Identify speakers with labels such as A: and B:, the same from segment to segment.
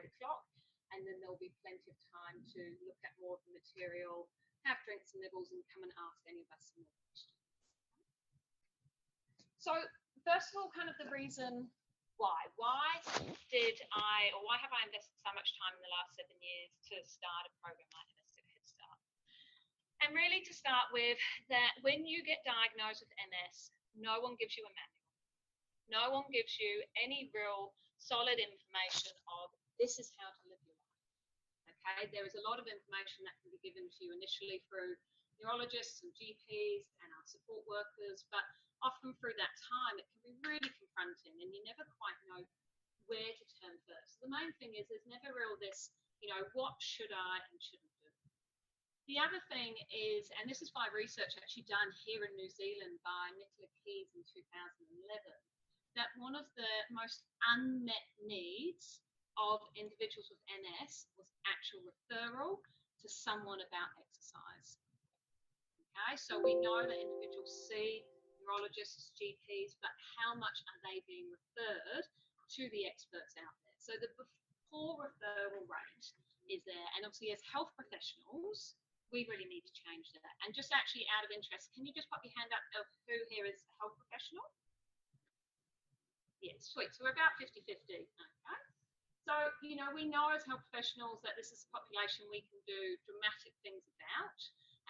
A: 8 o'clock, and then there'll be plenty of time to look at more of the material, have drinks and nibbles, and come and ask any of us some more questions. So first of all, kind of the reason why. Why have I invested so much time in the last 7 years to start a program like MS at Head Start? And really to start with, that when you get diagnosed with MS, no one gives you a manual. No one gives you any real solid information of this is how to live your life. Okay, there is a lot of information that can be given to you initially through neurologists and GPs and our support workers, but often through that time it can be really confronting and you never quite know where to turn first. The main thing is there's never real this, what should I and shouldn't do. The other thing is, and this is by research actually done here in New Zealand by Nicola Keyes in 2011, that one of the most unmet needs of individuals with MS was actual referral to someone about exercise. Okay, so we know that individuals see neurologists, GPs, but how much are they being referred to the experts out there? So the poor referral rate is there, and obviously as health professionals, we really need to change that. And just actually out of interest, can you just pop your hand up of who here is a health professional? Yes, sweet. So we're about 50-50. Okay. So, we know as health professionals that this is a population we can do dramatic things about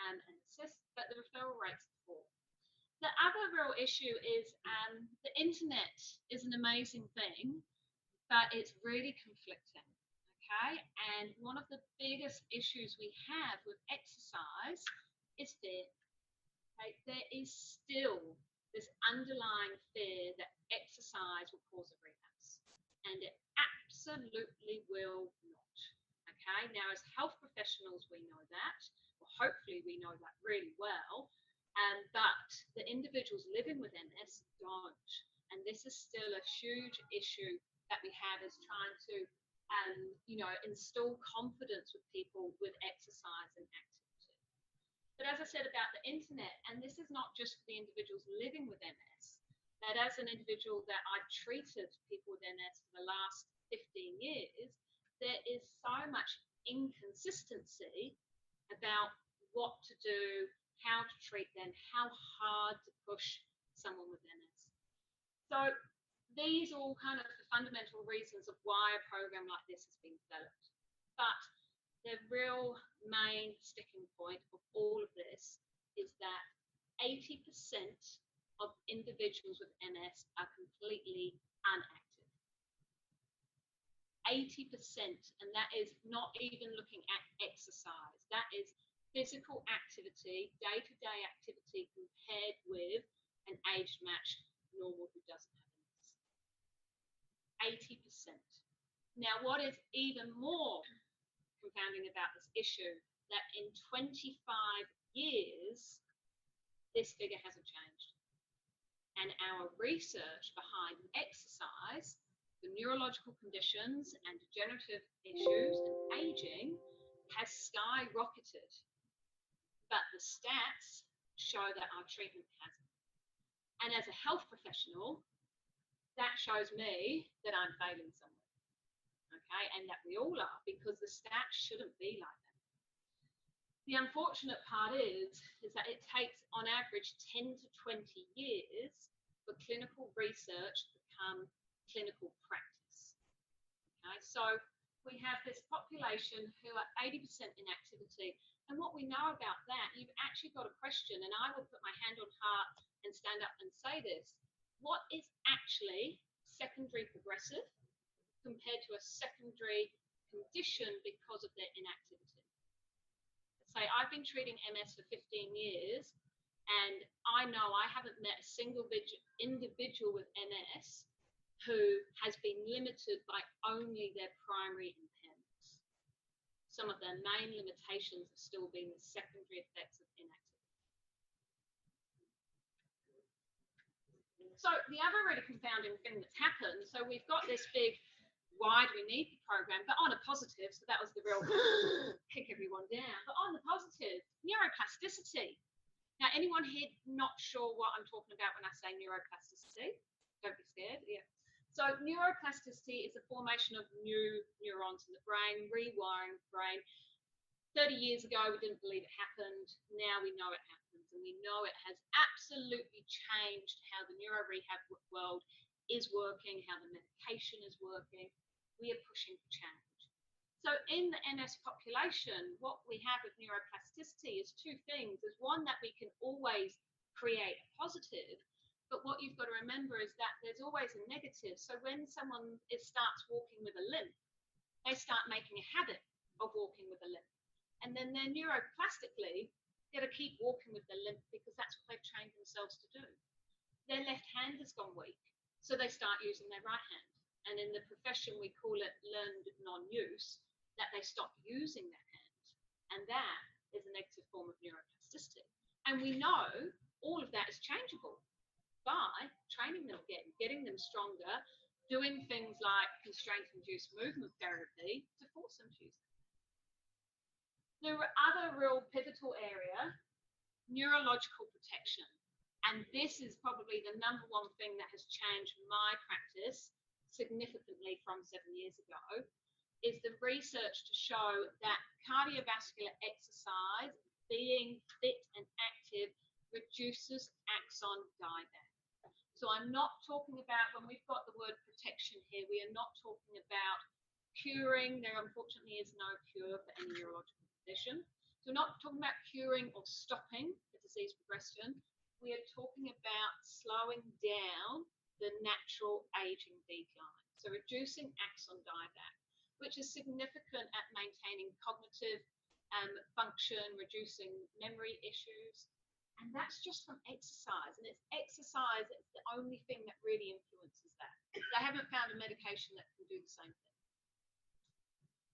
A: and assist, but the referral rates are poor. The other real issue is the internet is an amazing thing, but it's really conflicting. Okay, and one of the biggest issues we have with exercise is fear. Okay? There is still this underlying fear that exercise will cause a relapse, and it absolutely will not. Okay, now as health professionals we know that, or hopefully we know that really well, but the individuals living with MS don't, and this is still a huge issue that we have, is trying to instill confidence with people with exercise and activity. But as I said about the internet, and this is not just for the individuals living with MS, that as an individual that I've treated people with MS for the last 15 years, there is so much inconsistency about what to do, how to treat them, how hard to push someone with MS. So these are all kind of the fundamental reasons of why a program like this has been developed. But the real main sticking point of all of this is that 80% of individuals with MS are completely inactive. 80%, and that is not even looking at exercise. That is physical activity, day-to-day activity compared with an age-matched normal who doesn't have MS. 80%. Now, what is even more confounding about this issue, that in 25 years, this figure hasn't changed. And our research behind exercise, the neurological conditions and degenerative issues and aging has skyrocketed. But the stats show that our treatment hasn't. And as a health professional, that shows me that I'm failing somewhere. Okay, and that we all are, because the stats shouldn't be like that. The unfortunate part is that it takes on average 10 to 20 years for clinical research to become clinical practice. Okay, so we have this population who are 80% inactivity, and what we know about that, you've actually got a question, and I will put my hand on heart and stand up and say this: what is actually secondary progressive compared to a secondary condition because of their inactivity? Say I've been treating MS for 15 years, and I know I haven't met a single individual with MS who has been limited by only their primary impairments. Some of their main limitations have still been the secondary effects of inactivity. So the other really confounding thing that's happened, so we've got this big, why do we need the program? But on a positive, so that was the real kick everyone down. But on the positive, neuroplasticity. Now, anyone here not sure what I'm talking about when I say neuroplasticity? Don't be scared. Yeah. So neuroplasticity is the formation of new neurons in the brain, rewiring the brain. 30 years ago, we didn't believe it happened. Now we know it happens, and we know it has absolutely changed how the neuro rehab world is working, how the medication is working. We are pushing for change. So in the MS population, what we have with neuroplasticity is two things. There's one, that we can always create a positive, but what you've got to remember is that there's always a negative. So when someone starts walking with a limp, they start making a habit of walking with a limp. And then they're neuroplastically got to keep walking with the limp because that's what they've trained themselves to do. Their left hand has gone weak, so they start using their right hand. And in the profession, we call it learned non-use, that they stop using their hand. And that is a negative form of neuroplasticity. And we know all of that is changeable by training them again, getting them stronger, doing things like constraint-induced movement therapy to force them to use them. The other real pivotal area, neurological protection. And this is probably the number one thing that has changed my practice significantly from 7 years ago, is the research to show that cardiovascular exercise, being fit and active, reduces axon dieback. So I'm not talking about, when we've got the word protection here, we are not talking about curing. There unfortunately is no cure for any neurological condition. So we're not talking about curing or stopping the disease progression. We are talking about slowing down the natural aging decline. So reducing axon dieback, which is significant at maintaining cognitive function, reducing memory issues. And that's just from exercise. And it's exercise, it's the only thing that really influences that. They haven't found a medication that can do the same thing.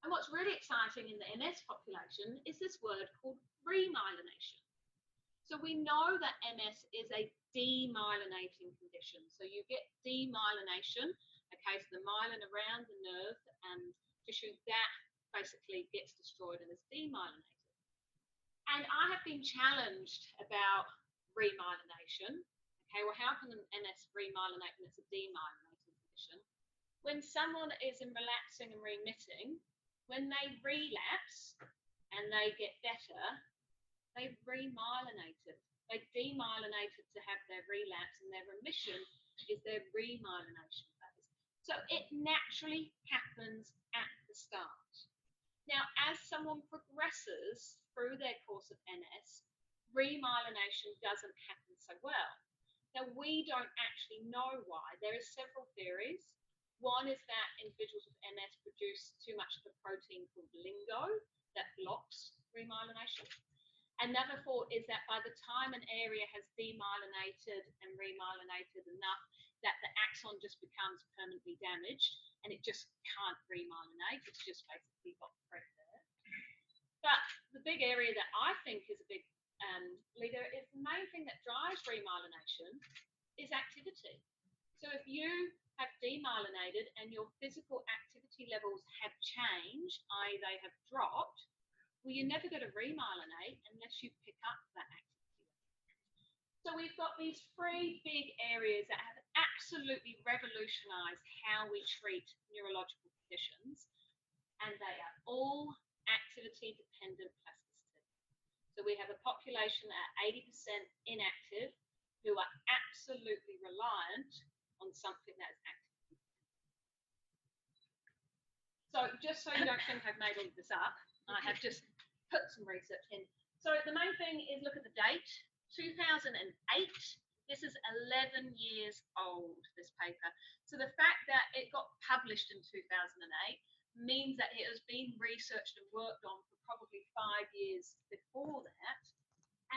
A: And what's really exciting in the MS population is this word called remyelination. So we know that MS is a demyelinating condition. So you get demyelination, okay, so the myelin around the nerve and tissue, that basically gets destroyed and is demyelinated. And I have been challenged about remyelination. Okay, well, how can an MS remyelinate when it's a demyelinating condition? When someone is in relapsing and remitting, when they relapse and they get better, they've remyelinated. They demyelinated to have their relapse, and their remission is their remyelination phase. So it naturally happens at the start. Now, as someone progresses through their course of MS, remyelination doesn't happen so well. Now, we don't actually know why. There are several theories. One is that individuals with MS produce too much of a protein called LINGO that blocks remyelination. Another thought is that by the time an area has demyelinated and remyelinated enough, that the axon just becomes permanently damaged and it just can't remyelinate. It's just basically got thread there. But the big area that I think is a big leader is the main thing that drives remyelination is activity. So if you have demyelinated and your physical activity levels have changed, i.e. they have dropped, well, you're never going to remyelinate unless you pick up that activity level. So we've got these three big areas that have absolutely revolutionized how we treat neurological conditions, and they are all activity dependent plasticity. So we have a population at 80% inactive who are absolutely reliant on something that is active. So just so you don't think I've made all of this up, I have just put some research in. So the main thing is look at the date, 2008. This is 11 years old, this paper. So the fact that it got published in 2008 means that it has been researched and worked on for probably 5 years before that.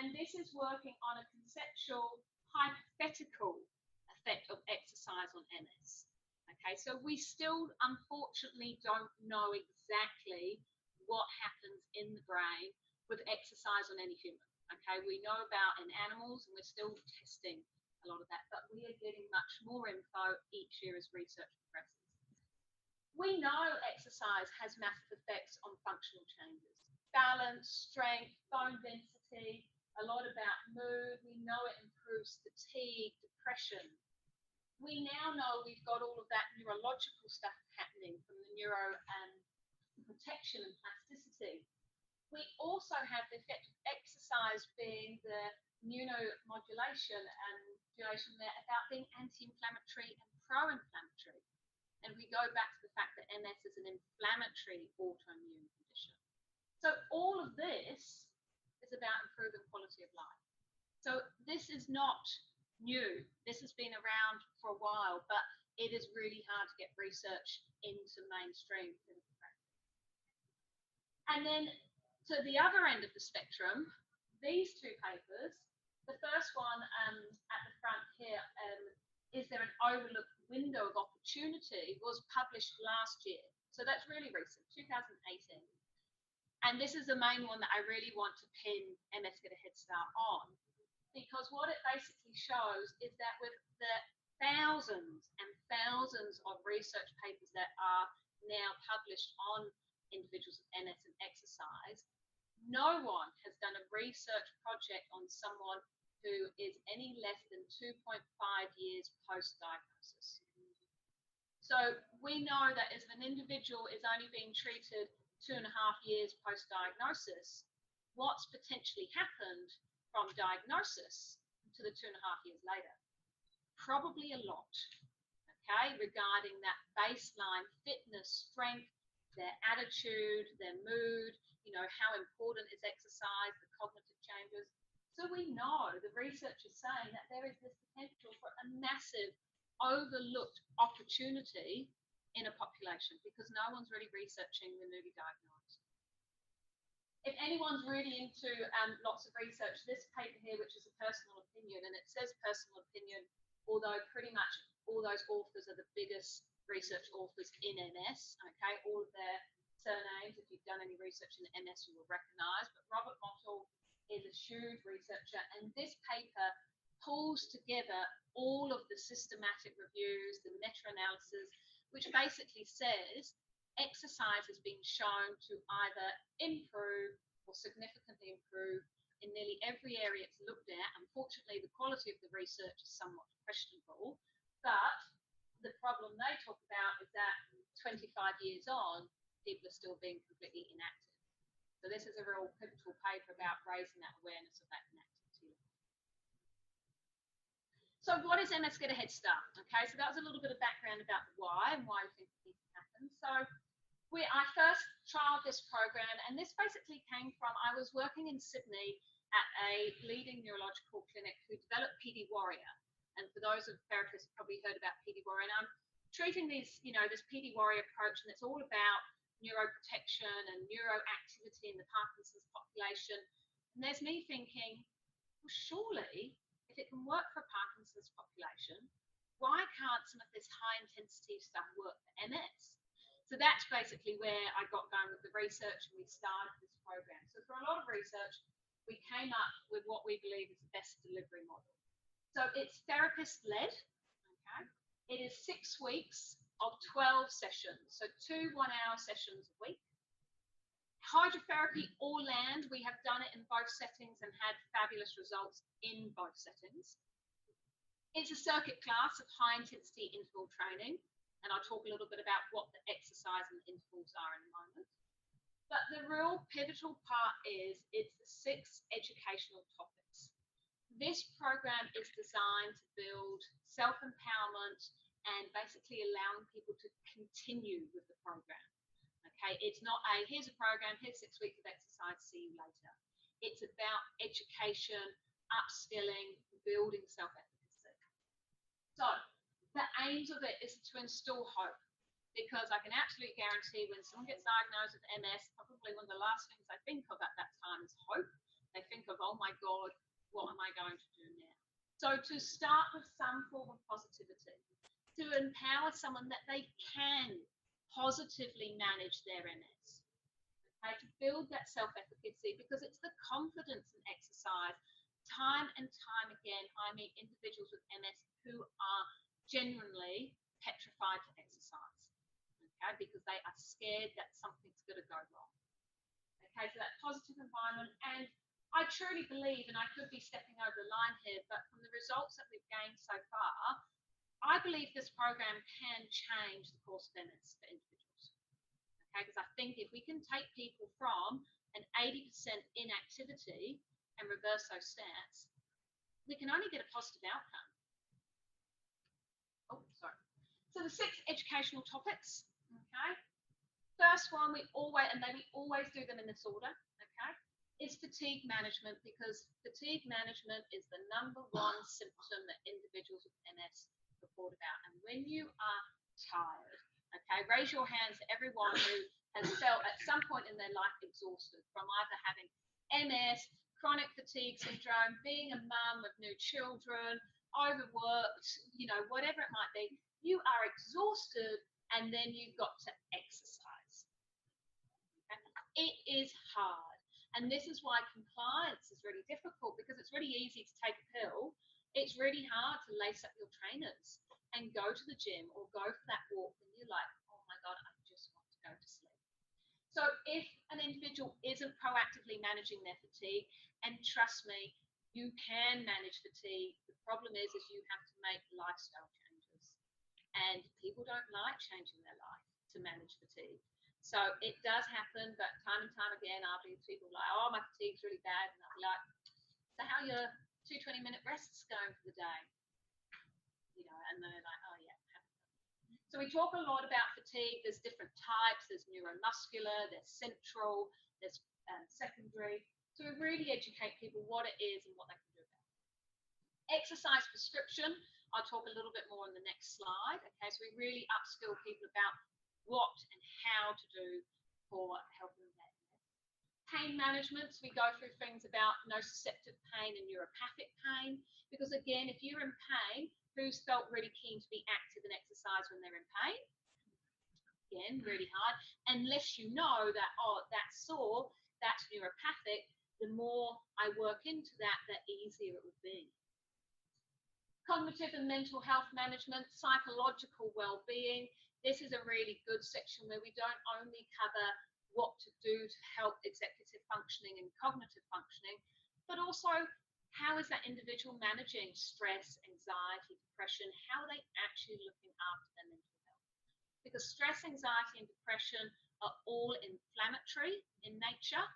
A: And this is working on a conceptual, hypothetical effect of exercise on MS. Okay, so we still unfortunately don't know exactly what happens in the brain with exercise on any human. Okay, we know about in animals and we're still testing a lot of that, but we are getting much more info each year as research progresses. We know exercise has massive effects on functional changes. Balance, strength, bone density, a lot about mood. We know it improves fatigue, depression. we now know we've got all of that neurological stuff happening from the neuro protection and plasticity. We also have the effect of exercise being the immunomodulation and duration there about being anti-inflammatory and pro-inflammatory. And we go back to the fact that MS is an inflammatory autoimmune condition. So all of this is about improving quality of life. So this is not new. This has been around for a while, but it is really hard to get research into mainstream clinical practice. And then to the other end of the spectrum, these two papers, the first one at the front here, is there an overlooked window of opportunity, was published last year. So that's really recent, 2018. And this is the main one that I really want to pin MS Get a Head Start on, because what it basically shows is that with the thousands and thousands of research papers that are now published on individuals with MS and exercise, no one has done a research project on someone who is any less than 2.5 years post-diagnosis. So we know that if an individual is only being treated 2.5 years post-diagnosis, what's potentially happened from diagnosis to the 2.5 years later? Probably a lot, okay, regarding that baseline fitness, strength, their attitude, their mood, you know, how important is exercise, the cognitive changes. So we know, the research is saying that there is this potential for a massive overlooked opportunity in a population because no one's really researching the newly diagnosed. If anyone's really into lots of research, this paper here, which is a personal opinion, and it says personal opinion, although pretty much all those authors are the biggest research authors in MS, okay, all of their surnames, if you've done any research in MS, you will recognize, but Robert Mottall is a huge researcher, and this paper pulls together all of the systematic reviews, the meta-analysis, which basically says exercise has been shown to either improve or significantly improve in nearly every area it's looked at. Unfortunately, the quality of the research is somewhat questionable, but the problem they talk about is that 25 years on, people are still being completely inactive. So this is a real pivotal paper about raising that awareness of that inactivity. So what is MS Get a Head Start? Okay, so that was a little bit of background about the why and why we think it needs to happen. So I first trialed this program, and this basically came from, I was working in Sydney at a leading neurological clinic who developed PD Warrior. And for those of therapists who probably heard about PD Warrior, and I'm treating these, you know, this PD Warrior approach, and it's all about neuroprotection and neuroactivity in the Parkinson's population. And there's me thinking, well, surely, if it can work for a Parkinson's population, why can't some of this high intensity stuff work for MS? So that's basically where I got going with the research, and we started this program. So for a lot of research, we came up with what we believe is the best delivery model. So it's therapist-led, okay? It is 6 weeks of 12 sessions, so 2 one-hour sessions a week. Hydrotherapy or land, we have done it in both settings and had fabulous results in both settings. It's a circuit class of high-intensity interval training, and I'll talk a little bit about what the exercise and the intervals are in a moment. But the real pivotal part is it's the 6 educational topics. This program is designed to build self-empowerment and basically allowing people to continue with the program. Okay, it's not a, here's a program, here's 6 weeks of exercise, see you later. It's about education, upskilling, building self-efficacy. So the aims of it is to instill hope, because I can absolutely guarantee when someone gets diagnosed with MS, probably one of the last things they think of at that time is hope. They think of, oh my God, what am I going to do now? So to start with some form of positivity, to empower someone that they can positively manage their MS, okay, to build that self-efficacy, because it's the confidence in exercise. Time and time again, I meet individuals with MS who are genuinely petrified to exercise, okay, because they are scared that something's going to go wrong. Okay, so that positive environment, and I truly believe, and I could be stepping over the line here, but from the results that we've gained so far, I believe this program can change the course of MS for individuals. Okay, because I think if we can take people from an 80% inactivity and reverse those stats, we can only get a positive outcome. Oh, sorry. So the 6 educational topics, okay. First one, we always do them in this order, okay, is fatigue management, because fatigue management is the #1 symptom that individuals with MS report about. And when you are tired, okay, raise your hands to everyone who has felt at some point in their life exhausted from either having MS, chronic fatigue syndrome, being a mum with new children, overworked, you know, whatever it might be. You are exhausted, and then you've got to exercise. Okay? It is hard. And this is why compliance is really difficult, because it's really easy to take a pill. It's really hard to lace up your trainers and go to the gym or go for that walk when you're like, oh my God, I just want to go to sleep. So if an individual isn't proactively managing their fatigue, and trust me, you can manage fatigue. The problem is you have to make lifestyle changes. And people don't like changing their life to manage fatigue. So it does happen, but time and time again, I'll be people like, oh, my fatigue's really bad. And I'll be like, so how are your 2 20-minute rests going for the day? You know, and they're like, oh yeah. So we talk a lot about fatigue. There's different types. There's neuromuscular, there's central, there's secondary. So we really educate people what it is and what they can do about it. Exercise prescription, I'll talk a little bit more on the next slide. Okay, so we really upskill people about what and how to do for helping that. Pain management, so we go through things about nociceptive pain and neuropathic pain, because again, if you're in pain, who's felt really keen to be active and exercise when they're in pain? Again, really hard. Unless you know that, oh, that's sore, that's neuropathic, the more I work into that, the easier it would be. Cognitive and mental health management, psychological well-being. This is a really good section where we don't only cover what to do to help executive functioning and cognitive functioning, but also how is that individual managing stress, anxiety, depression? How are they actually looking after their mental health? Because stress, anxiety, and depression are all inflammatory in nature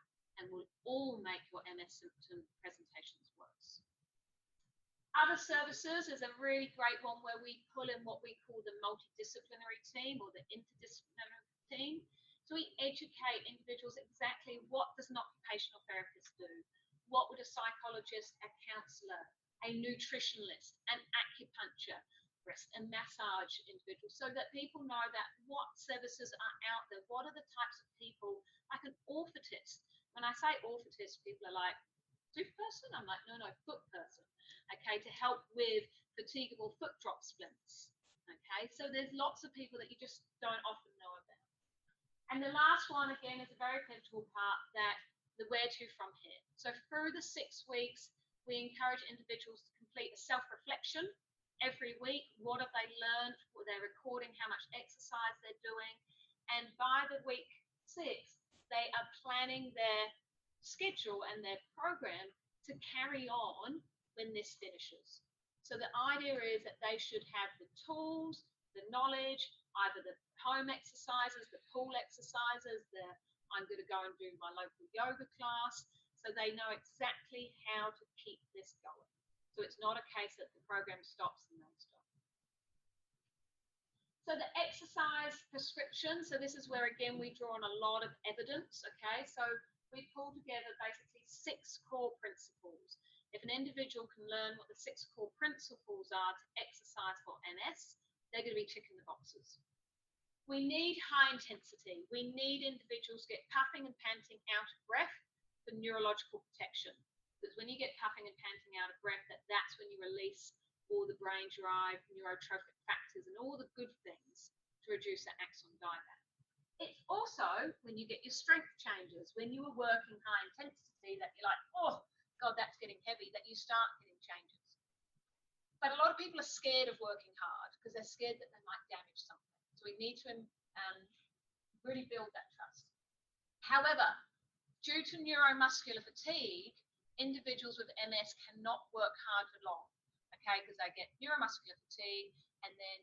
A: and will all make your MS symptom presentations worse. Other services is a really great one where we pull in what we call the multidisciplinary team or the interdisciplinary team. So we educate individuals exactly what does an occupational therapist do? What would a psychologist, a counsellor, a nutritionist, an acupuncturist, a massage individual, so that people know that what services are out there, what are the types of people, like an orthotist. When I say orthotist, people are like, tooth person? I'm like, no, foot person. Okay, to help with fatigable foot drop splints. Okay, so there's lots of people that you just don't often know about. And the last one, again, is a very pivotal part, that the where to from here. So through the 6 weeks, we encourage individuals to complete a self-reflection every week. What have they learned? They're recording how much exercise they're doing. And by the week 6, they are planning their schedule and their program to carry on when this finishes. So the idea is that they should have the tools, the knowledge, either the home exercises, the pool exercises, I'm going to go and do my local yoga class, so they know exactly how to keep this going. So it's not a case that the program stops and they stop. So the exercise prescription, so this is where, again, we draw on a lot of evidence, okay? So we pull together basically 6 core principles. If an individual can learn what the 6 core principles are to exercise for MS, they're going to be ticking the boxes. We need high intensity. We need individuals to get puffing and panting out of breath for neurological protection. Because when you get puffing and panting out of breath, that's when you release all the brain drive, neurotrophic factors, and all the good things to reduce that axon diaback. It's also when you get your strength changes, when you are working high intensity, that you're like, oh, God, that's getting heavy, that you start getting changes. But a lot of people are scared of working hard because they're scared that they might damage something. So we need to really build that trust. However, due to neuromuscular fatigue, individuals with MS cannot work hard for long, okay, because they get neuromuscular fatigue and then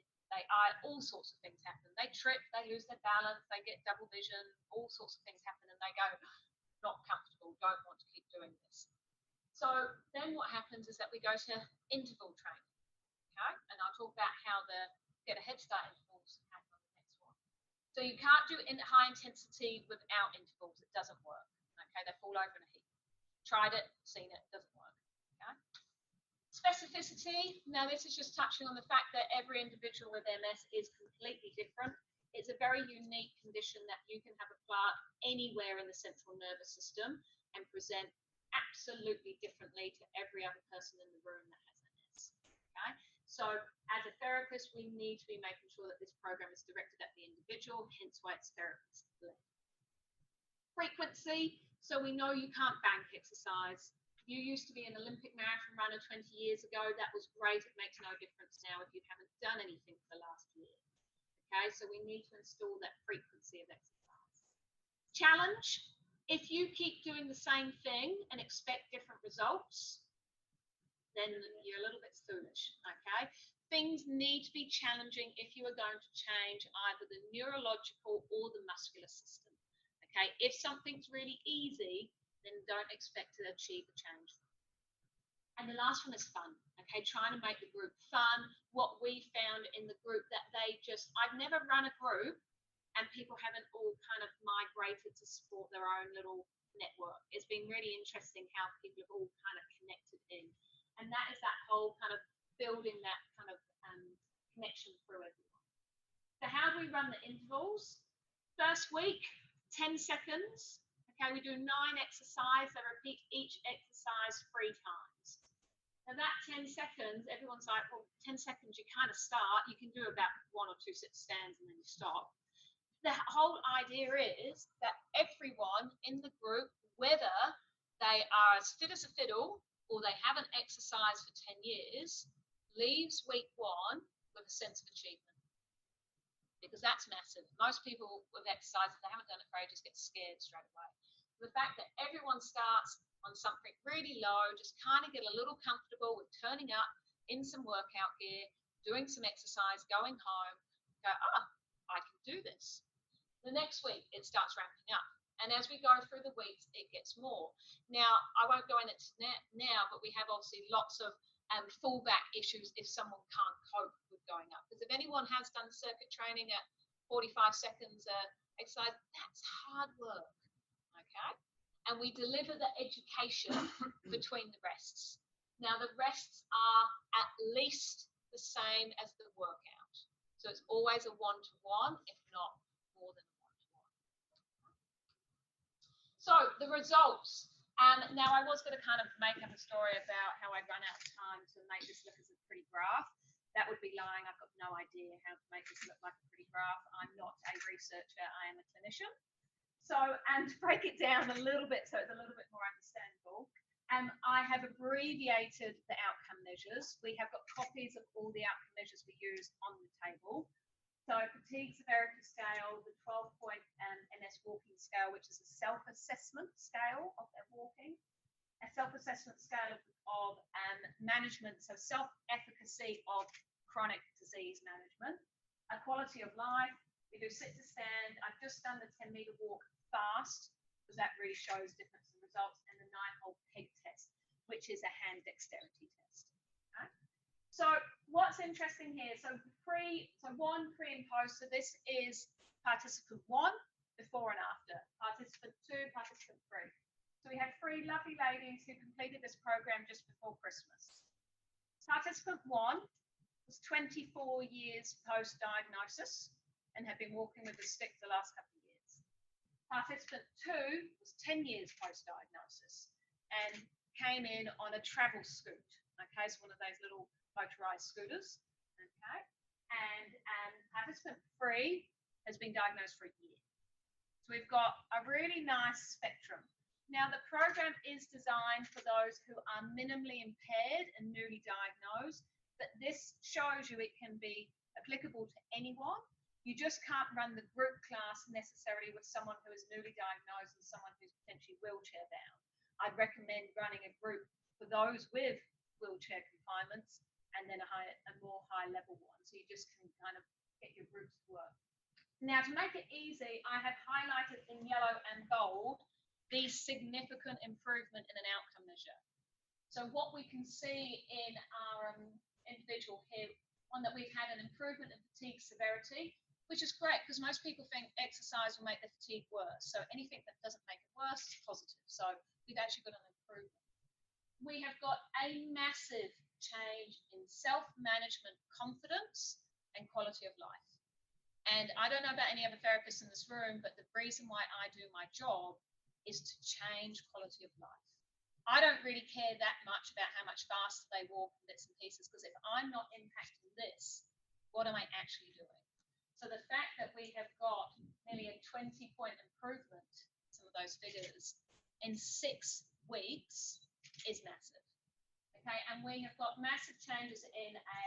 A: all sorts of things happen. They trip, they lose their balance, they get double vision, all sorts of things happen, and they go, not comfortable, don't want to keep doing this. So then what happens is that we go to interval training, okay? And I'll talk about how to get a head start intervals happen on the next one. So you can't do high intensity without intervals. It doesn't work, okay? They fall over in a heap. Tried it, seen it, doesn't work, okay? Specificity, now this is just touching on the fact that every individual with MS is completely different. It's a very unique condition that you can have a plaque anywhere in the central nervous system and present absolutely differently to every other person in the room that has MS, okay? So as a therapist, we need to be making sure that this program is directed at the individual, hence why it's therapist-led. Frequency, so we know you can't bank exercise. You used to be an Olympic marathon runner 20 years ago. That was great. It makes no difference now if you haven't done anything for the last year. Okay, so we need to install that frequency of exercise. Challenge, if you keep doing the same thing and expect different results, then you're a little bit foolish, okay? Things need to be challenging if you are going to change either the neurological or the muscular system, okay? If something's really easy, then don't expect to achieve a change. And the last one is fun, okay? Trying to make the group fun. What we found in the group that I've never run a group and people haven't all kind of migrated to support their own little network. It's been really interesting how people have all kind of connected in. And that is that whole kind of building that kind of connection through everyone. So how do we run the intervals? First week, 10 seconds. Okay, we do 9 exercises. I repeat each exercise 3 times. Now that 10 seconds, everyone's like, well, 10 seconds, you kind of start. You can do about 1 or 2 sit stands and then you stop. The whole idea is that everyone in the group, whether they are as fit as a fiddle or they haven't exercised for 10 years, leaves week 1 with a sense of achievement. Because that's massive. Most people with exercise, if they haven't done it for ages, get scared straight away. The fact that everyone starts on something really low, just kind of get a little comfortable with turning up in some workout gear, doing some exercise, going home, go, oh, I can do this. The next week, it starts ramping up. And as we go through the weeks, it gets more. Now, I won't go into it now, but we have obviously lots of fallback issues if someone can't cope with going up. Because if anyone has done circuit training at 45 seconds exercise, that's hard work, okay? And we deliver the education between the rests. Now, the rests are at least the same as the workout. So it's always a one-to-one, if not more than a one-to-one. So the results. Now, I was going to kind of make up a story about how I'd run out of time to make this look as a pretty graph. That would be lying. I've got no idea how to make this look like a pretty graph. I'm not a researcher. I am a clinician. So, and to break it down a little bit so it's a little bit more understandable, I have abbreviated the outcome measures. We have got copies of all the outcome measures we use on the table. So fatigue severity scale, the 12-point MS walking scale, which is a self-assessment scale of their walking, a self-assessment scale of management, so self-efficacy of chronic disease management, a quality of life. We do sit to stand. I've just done the 10-meter walk fast because that really shows difference in results, and the 9-hole peg test, which is a hand dexterity test. Okay? So what's interesting here? So one pre and post. So this is participant 1, before and after. Participant 2, participant 3. So we had 3 lovely ladies who completed this program just before Christmas. Participant 1 was 24 years post-diagnosis and had been walking with a stick the last couple of years. Participant 2 was 10 years post-diagnosis and came in on a travel scoot. Okay, so one of those little motorized scooters. Okay, and participant 3 has been diagnosed for a year. So we've got a really nice spectrum. Now, the program is designed for those who are minimally impaired and newly diagnosed, but this shows you it can be applicable to anyone. You just can't run the group class necessarily with someone who is newly diagnosed and someone who's potentially wheelchair bound. I'd recommend running a group for those with wheelchair confinements and then a more high level one. So you just can kind of get your groups to work. Now, to make it easy, I have highlighted in yellow and gold the significant improvement in an outcome measure. So what we can see in our individual here, one that we've had an improvement in fatigue severity, which is great because most people think exercise will make their fatigue worse. So anything that doesn't make it worse is positive. So we've actually got an improvement. We have got a massive change in self-management confidence and quality of life. And I don't know about any other therapists in this room, but the reason why I do my job is to change quality of life. I don't really care that much about how much faster they walk and bits and pieces, because if I'm not impacting this, what am I actually doing? So the fact that we have got nearly a 20-point improvement, some of those figures, in 6 weeks is massive. Okay, and we have got massive changes in a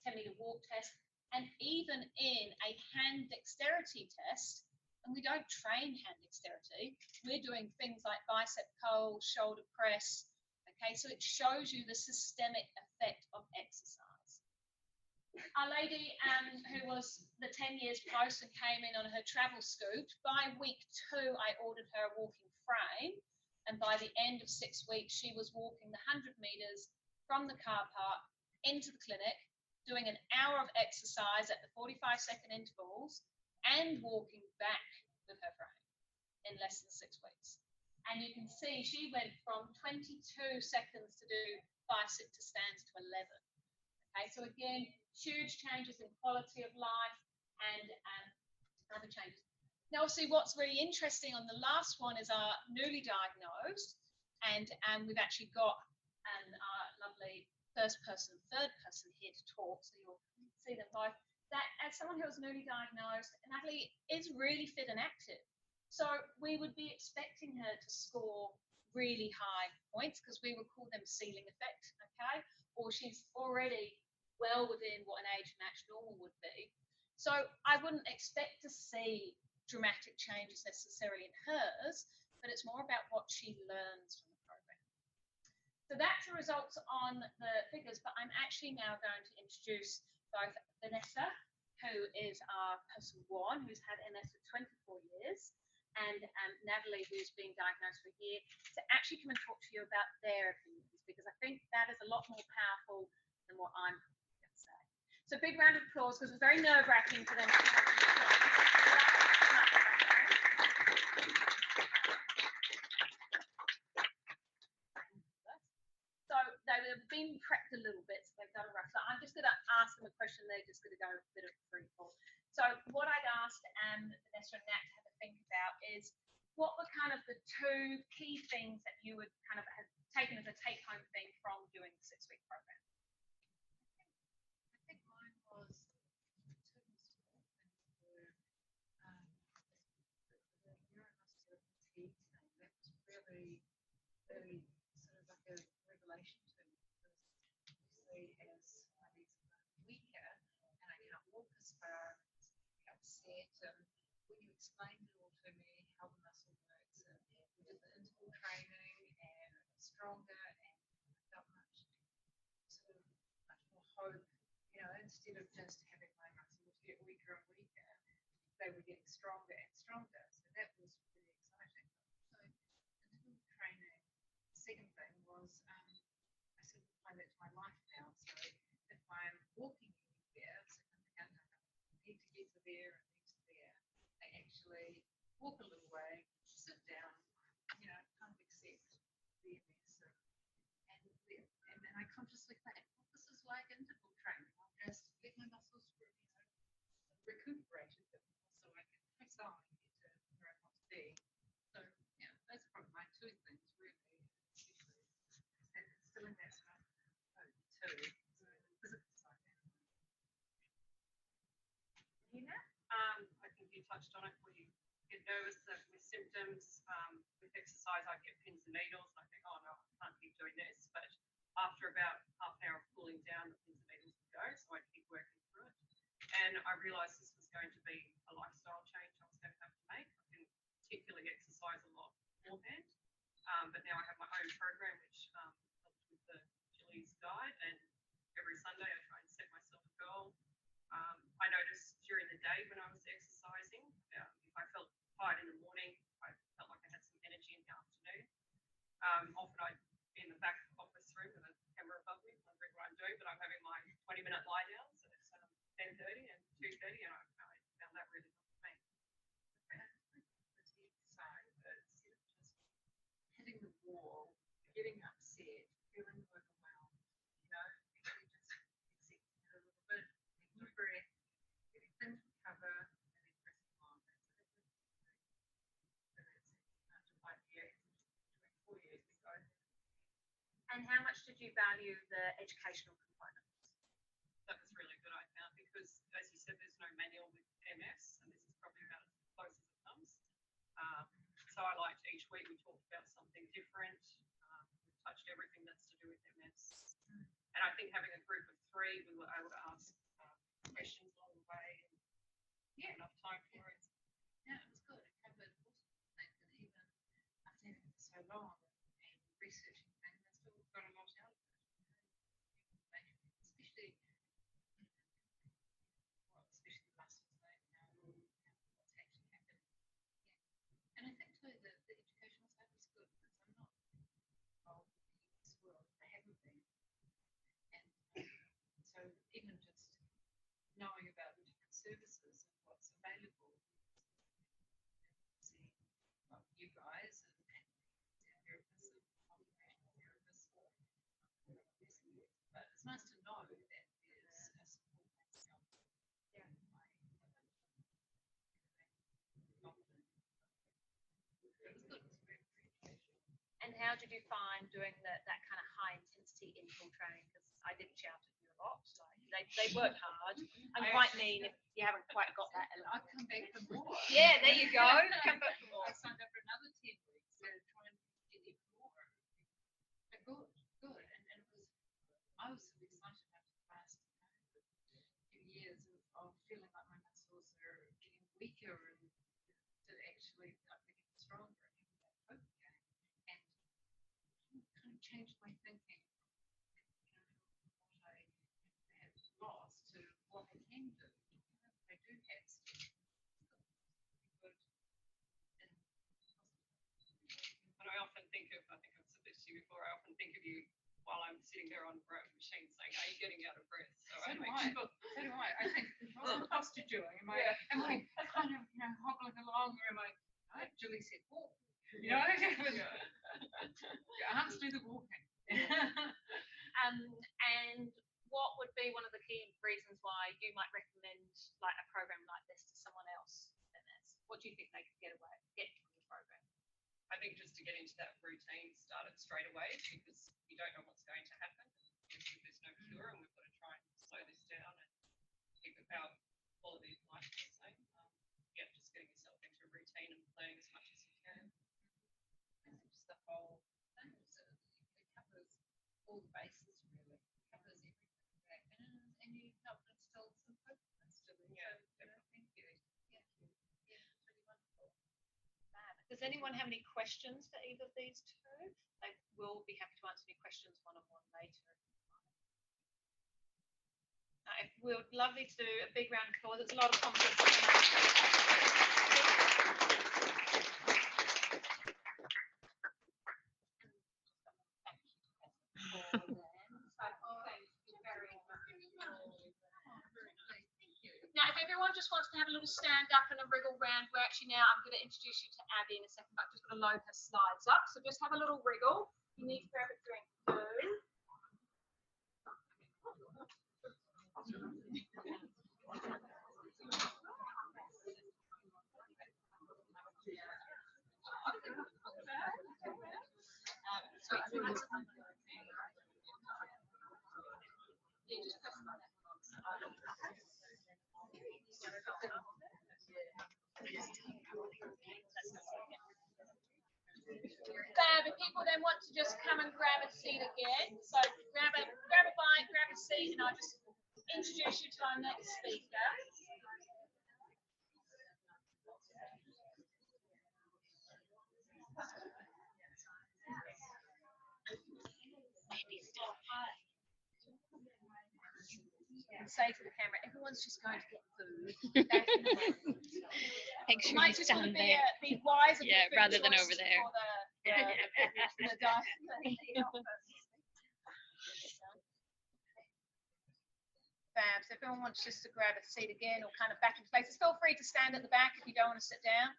A: 10-meter walk test, and even in a hand dexterity test. And we don't train hand dexterity. We're doing things like bicep curl, shoulder press. Okay, so it shows you the systemic effect of exercise. Our lady who was the 10 years post and came in on her travel scoot, by week 2, I ordered her a walking frame. And by the end of 6 weeks, she was walking the 100 meters from the car park into the clinic, doing an hour of exercise at the 45-second intervals and walking back with her frame in less than 6 weeks. And you can see she went from 22 seconds to do 5 sit-to stands to 11. Okay, so again, huge changes in quality of life and other changes. Now, obviously, what's really interesting on the last one is our newly diagnosed, and we've actually got our lovely first person, third person here to talk, so you'll see them both. That as someone who was newly diagnosed, Natalie is really fit and active. So we would be expecting her to score really high points because we would call them ceiling effect, okay? Or she's already well within what an age-matched normal would be. So I wouldn't expect to see dramatic changes necessarily in hers, but it's more about what she learns from the program. So that's the results on the figures, but I'm actually now going to introduce both Vanessa, who is our person 1, who's had MS for 24 years, and Natalie, who's been diagnosed for a year, to actually come and talk to you about their opinions, because I think that is a lot more powerful than what I'm going to say. So big round of applause, because it was very nerve-wracking for them to talk to you. So they've been prepped a little bit, so they've done a rough. So I'm just going to ask them a question. They're just going to go a bit of free fall. So what I'd asked Vanessa and Nat to have a think about is, what were kind of the 2 key things that you would kind of have taken as a take-home thing from doing the 6-week program?
B: I think mine was 2 small things were the neuromuscular fatigue thing. That was really very sort of like a revelation to me, because obviously as my legs are weaker and I can't walk as far, I'm upset, and when you explained it all to me how the muscle works, and we did the interval training and I got stronger and I felt much more hope, you know, instead of just having my muscles get weaker and weaker, they were getting stronger and stronger. So that was really exciting. So interval training. Second thing was I sort of apply that to my life now. So if I'm walking anywhere significant, I need to get to there and need to there, I actually walk a little way, sit down, you know, kind of accept the MS, and I consciously think, well, this is like interval training. I'll just let my muscles, you know, recuperate a bit more so I can press on and get to where I want to be. So yeah, those are probably my 2 things really. Instilling that stuff too. So because it's exciting.
A: Nina?
C: I think you touched on it, where you get nervous with symptoms. With exercise, I get pins and needles, and I think, oh no, I can't keep doing this. But after about half an hour of cooling down, the pins and needles would go, so I'd keep working through it. And I realised this was going to be a lifestyle change I was going to have to make. I didn't particularly exercise a lot beforehand, but now I have my own program, which helps with the Chili's diet, and every Sunday I try and set myself a goal. I noticed during the day when I was exercising, if I felt tired in the morning, I felt like I had some energy in the afternoon. Often I'd be in the back office room with a camera above me, wondering what I'm doing, but I'm having my 20-minute lie down, so it's 10:30 and 2:30, and I found that really helped me.
B: Side, but instead of just hitting the wall, getting upset, feeling overwhelmed, actually just accepting it a little bit, taking a breath, getting things recover, and then pressing on. After 5 years, 4 years ago.
A: And how much did you value the educational components?
C: That was really good, I found, because as you said, there's no manual with MS, and this is probably about as close as it comes. So I liked each week we talked about something different. We touched everything that's to do with MS. And I think having a group of 3, we were able to ask questions along the way and enough time for it.
B: Yeah, it was good. It covered all sorts of things, and even after having it for so long and researching things, I still got a lot out of it. Especially the muscles what's actually happening. Yeah. And I think too that the educational side was good because I'm not involved in this world. I haven't been. And so even just knowing about the different services and what's available, see you guys and therapists and occupational therapists, but it's nice to know that there's a support myself. Yeah.
A: And how did you find doing that kind of high intensity interval training? Because I didn't shout at you a lot. Like they work hard. I'm quite mean if you haven't quite got that.
B: I'll come back for more.
A: Yeah, there you go. Come back for more.
B: I signed up for another 10 weeks to try and get even more. But good. And it was, I was so excited after the last few years of feeling like my muscles are getting weaker and to actually start getting stronger and having that hope again. And kind of changed my thinking from what I had lost to what I can do. I do have strength. Good.
C: And I often think of, I think I've said this to you before, I often think of you while I'm sitting there on the row machine saying, are you getting out of breath? So
B: do I.
C: Sure.
B: So do I. I think, what's the posture doing? Am I kind of, hobbling along, or am I, Julie said, walk. Your arms do the walking.
A: And what would be one of the key reasons why you might recommend like a program like this to someone else than this? What do you think they could get from the program?
C: I think just to get into that routine, start it straight away, because you don't know what's going to happen. There's no cure, and we've got to try and slow this down and keep our quality of life the same. Just getting yourself into a routine and learning as much as you can.
B: Just the whole thing. So it covers all the bases, really. It covers everything. And you help instill some hopefulness to them.
C: Yeah.
B: So, thank you. Yeah, it's really wonderful.
A: Does anyone have any questions for either of these two? They will be happy to answer any questions one-on-one later. We would lovely to do a big round of applause. It's a lot of confidence. Now, if everyone just wants to have a little stand up and a wriggle round, we're actually now, I'm going to introduce you to Abby in a second, but I'm just going to load her slides up. So just have a little wriggle. You need to grab a drink too. Fab, if people then want to just come and grab a seat again, so grab a bite, grab a seat, and I'll just introduce you to our next speaker. Maybe stop.
B: and say to the camera, everyone's just going to get food. Back in a moment.
D: Make
B: You
D: sure
B: might
D: you
B: just want
D: stand
B: to be,
D: there.
B: be wise of
D: Yeah,
B: your food
D: rather than
B: choices
D: over there.
B: before the Fab. So if anyone wants just to grab a seat again or kind of back in places, feel free to stand at the back if you don't want to sit down.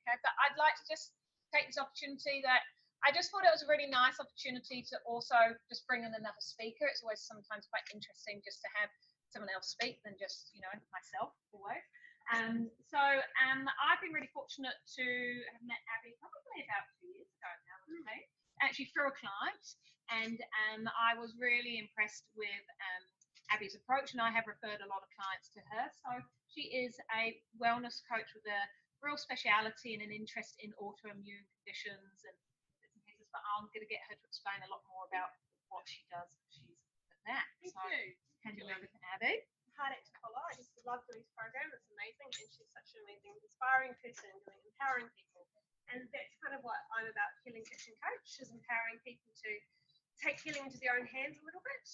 B: Okay, but I'd like to just take this opportunity that I just thought it was a really nice opportunity to also just bring in another speaker. It's always sometimes quite interesting just to have someone else speak than just, you know, myself always. I've been really fortunate to have met Abby probably about 2 years ago now, actually through a client, and I was really impressed with Abby's approach, and I have referred a lot of clients to her. So she is a wellness coach with a real speciality and an interest in autoimmune conditions and bits and pieces, but I'm going to get her to explain a lot more about what she does. She's at that.
E: Thank
B: So
E: you.
B: hand you over to Abby.
E: Hard act to follow. I just love doing this program. It's amazing, and she's such an amazing, inspiring person, doing empowering people. And that's kind of what I'm about. Healing Kitchen Coach is empowering people to take healing into their own hands a little bit.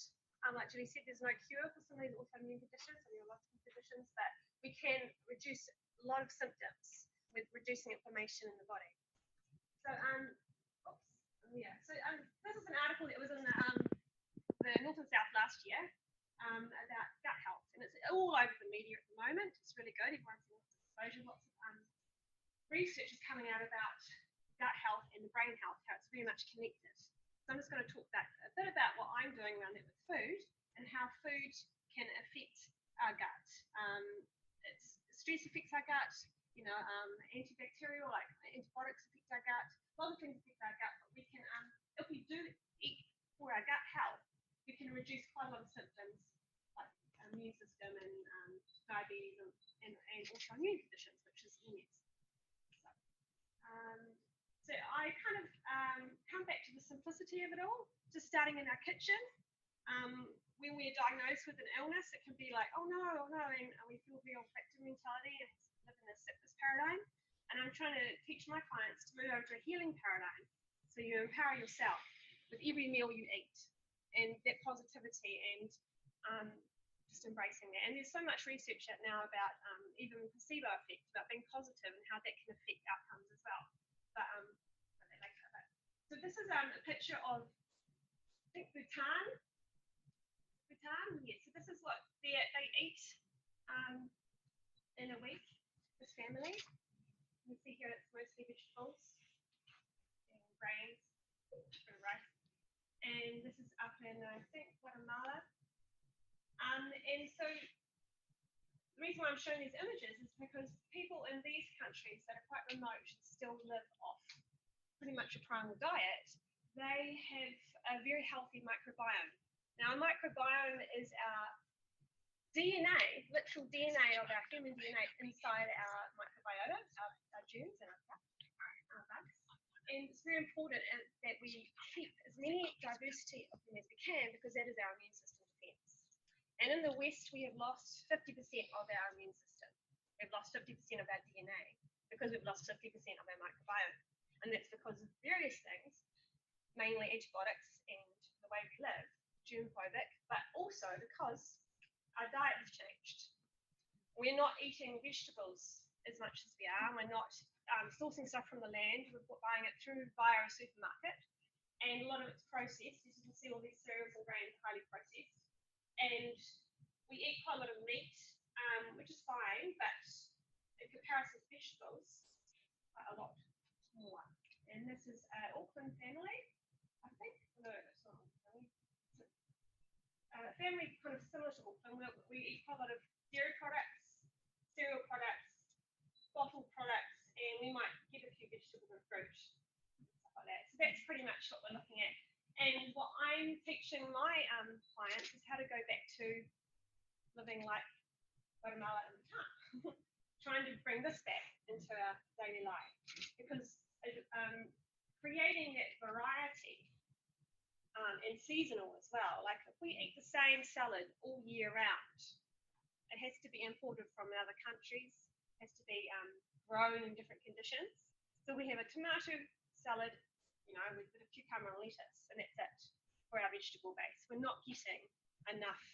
E: Like Julie said, there's no cure for some of these autoimmune conditions and neurological conditions, but we can reduce a lot of symptoms with reducing inflammation in the body. So, this is an article that was in the North and South last year about gut health, and it's all over the media at the moment. It's really good. Everyone's in exposure. Lots of research is coming out about gut health and the brain health, how it's very much connected. So I'm just going to talk a bit about what I'm doing around it with food and how food can affect our gut. Stress affects our gut, antibacterial, like antibiotics affect our gut. A lot of things affect our gut, but we can, if we do eat for our gut health, we can reduce quite a lot of symptoms like immune system and diabetes and autoimmune conditions, which is immense. So I kind of come back to the simplicity of it all, just starting in our kitchen. When we are diagnosed with an illness, it can be like, oh no, and we feel real victim mentality and live in a sickness paradigm. And I'm trying to teach my clients to move over to a healing paradigm. So you empower yourself with every meal you eat and that positivity and just embracing that. And there's so much research out now about even placebo effect, about being positive and how that can affect outcomes as well. But so this is a picture of, I think, Bhutan. Yes. So this is what they eat in a week. This family. You can see here it's mostly vegetables and grains and rice. And this is up in I think Guatemala. And so the reason why I'm showing these images is because people in these countries that are quite remote still live off pretty much a primal diet. They have a very healthy microbiome. Now, a microbiome is our DNA, literal DNA of our human DNA inside our microbiota, our germs and our bugs. And it's very important that we keep as many diversity of them as we can, because that is our immune system defense. And in the West, we have lost 50% of our immune system. We've lost 50% of our DNA because we've lost 50% of our microbiome. And that's because of various things, mainly antibiotics and the way we live, germ-phobic, but also because our diet has changed. We're not eating vegetables as much as we are. We're not sourcing stuff from the land. We're buying it via a supermarket. And a lot of it's processed. As you can see, all these cereals and grains are highly processed. And we eat quite a lot of meat, which is fine, but in comparison to vegetables, quite a lot more. And this is an Auckland family, I think. No, it's not Auckland. Family kind of similar to Auckland. We eat quite a lot of dairy products, cereal products, bottled products, and we might get a few vegetables and fruit, stuff like that. So that's pretty much what we're looking at. And what I'm teaching my clients is how to go back to living like Guatemala and Bhutan, trying to bring this back into our daily life, because creating that variety and seasonal as well. Like if we eat the same salad all year round, it has to be imported from other countries, it has to be grown in different conditions. So we have a tomato salad, with a bit of cucumber and lettuce, and that's it for our vegetable base. We're not getting enough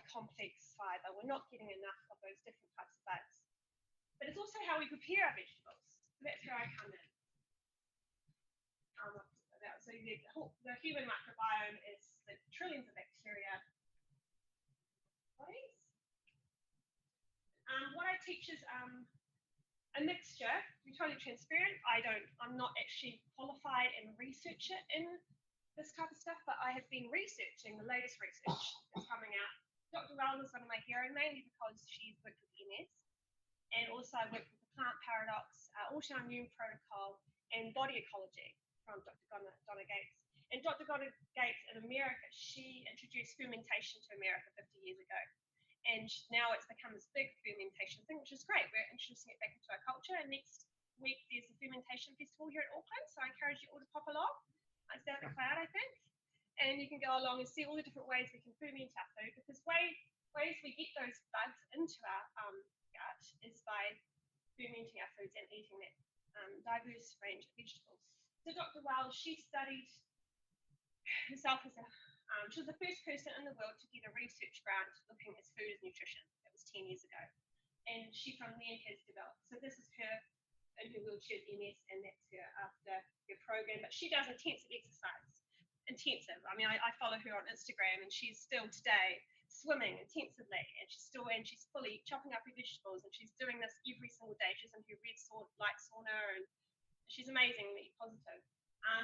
E: complex fibre. We're not getting enough of those different types of bugs. But it's also how we prepare our vegetables. So that's where I come in. So the human microbiome is the trillions of bacteria. What I teach is a mixture. To be totally transparent, I'm not actually qualified and researcher in this type of stuff, but I have been researching the latest research that's coming out. Dr. Wellman is one of my heroes, mainly because she's worked with MS, and also I worked with the plant paradox, autoimmune protocol, and body ecology from Dr. Donna Gates. And Dr. Donna Gates in America, she introduced fermentation to America 50 years ago. And now it's become this big fermentation thing, which is great. We're introducing it back into our culture. And next week, there's a fermentation festival here at Auckland. So I encourage you all to pop along. It's down at the cloud, I think. And you can go along and see all the different ways we can ferment our food. Because ways we get those bugs into our gut is by fermenting our foods and eating that diverse range of vegetables. So Dr. Wells, she studied herself as she was the first person in the world to get a research grant looking at food as nutrition. That was 10 years ago. And she from then has developed. So this is her in her wheelchair MS, and that's her after her program. But she does intensive exercise. Intensive. I mean, I follow her on Instagram, and she's still today swimming intensively, and she's fully chopping up her vegetables, and she's doing this every single day. She's in her light sauna, and she's amazingly positive.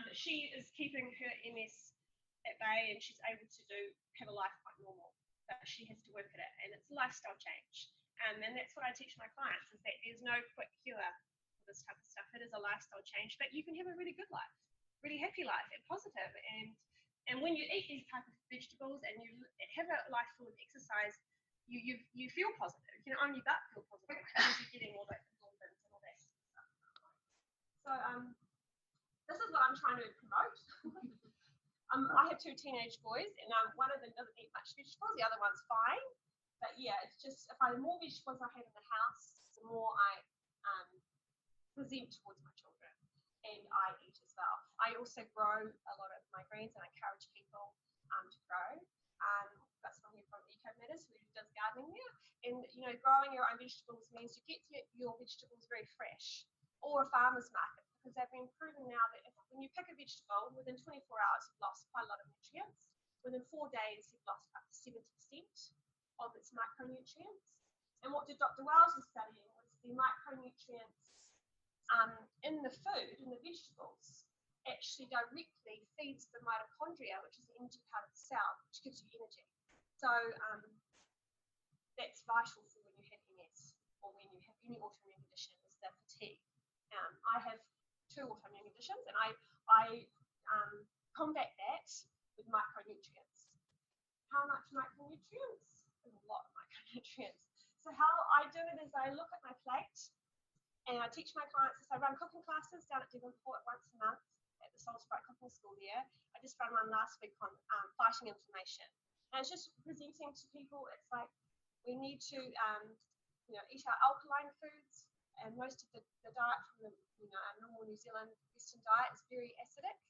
E: But she is keeping her MS at bay, and she's able to have a life quite normal, but she has to work at it, and it's a lifestyle change. And that's what I teach my clients, is that there's no quick cure for this type of stuff. It is a lifestyle change, but you can have a really good life, really happy life, and positive. And when you eat these type of vegetables and you have a life full of exercise, you feel positive. You can only but feel positive because you're getting all that endorphins and all that stuff. So this is what I'm trying to promote. I have 2 teenage boys, and one of them doesn't eat much vegetables, the other one's fine. But yeah, it's just, the more vegetables I have in the house, the more I present towards my children, and I eat as well. I also grow a lot of my greens, and I encourage people to grow. Got someone here from Eco Matters who does gardening there, and growing your own vegetables means you get your vegetables very fresh, or a farmer's market. Because they've been proven now that when you pick a vegetable, within 24 hours, you've lost quite a lot of nutrients. Within 4 days, you've lost up to 70% of its micronutrients. And what Dr. Wells was studying was the micronutrients in the food, in the vegetables, actually directly feeds the mitochondria, which is the energy part of the cell, which gives you energy. So that's vital for when you have MS or when you have any autoimmune condition, is the fatigue. I have 2 autoimmune conditions, and I combat that with micronutrients. How much micronutrients? There's a lot of micronutrients. So how I do it is I look at my plate, and I teach my clients this. I run cooking classes down at Devonport once a month at the Soul Sprite Cooking School there. I just ran one last week on fighting inflammation. And it's just presenting to people, it's like we need to eat our alkaline foods. And most of the diet from our normal New Zealand Western diet is very acidic,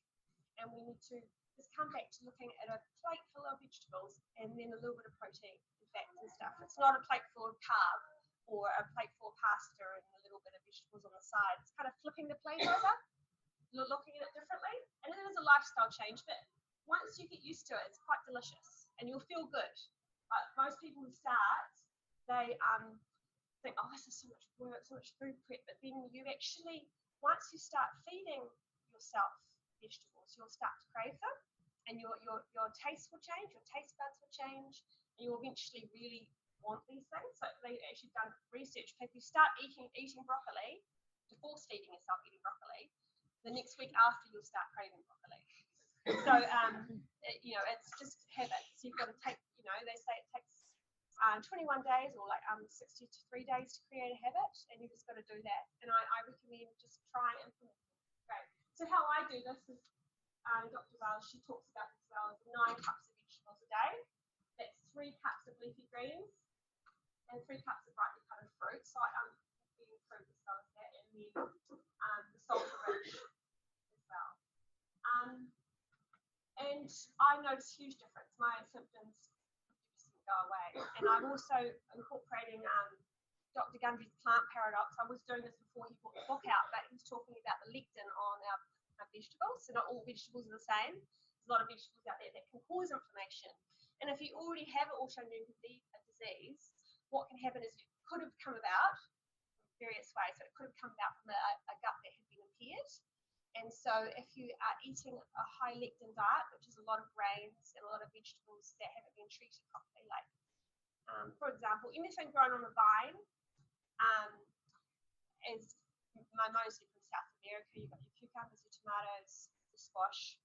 E: and we need to just come back to looking at a plate full of vegetables and then a little bit of protein and fats and stuff. It's not a plate full of carb or a plate full of pasta and a little bit of vegetables on the side. It's kind of flipping the plate over, looking at it differently, and it is a lifestyle change. But once you get used to it, it's quite delicious, and you'll feel good. Most people who start, they think, oh, this is so much work, so much food prep, but then you actually, once you start feeding yourself vegetables, you'll start to crave them, and your taste will change, your taste buds will change, and you'll eventually really want these things. So they actually done research. If you start eating broccoli, to force feeding yourself eating broccoli, the next week after you'll start craving broccoli. So it's just habits. You've got to take, they say it takes 21 days or 63 days to create a habit, and you just got to do that. And I recommend just try and implement it. Okay. So how I do this is, Dr. Wells, she talks about this as well, 9 cups of vegetables a day. That's 3 cups of leafy greens and 3 cups of brightly coloured fruit. So I'm eating fruit as well as that, and then the salt rich as well. And I notice huge difference. My symptoms 50% go away. And I'm also incorporating Dr. Gundry's plant paradox. I was doing this before he brought the book out, but he's talking about the lectin on our vegetables. So not all vegetables are the same. There's a lot of vegetables out there that can cause inflammation. And if you already have an autoimmune disease, what can happen is it could have come about in various ways. So it could have come about from a gut that had been impaired. And so if you are eating a high lectin diet, which is a lot of grains and a lot of vegetables that haven't been treated properly, like, for example, anything grown on a vine, is mostly from South America. You've got your cucumbers, your tomatoes, the squash,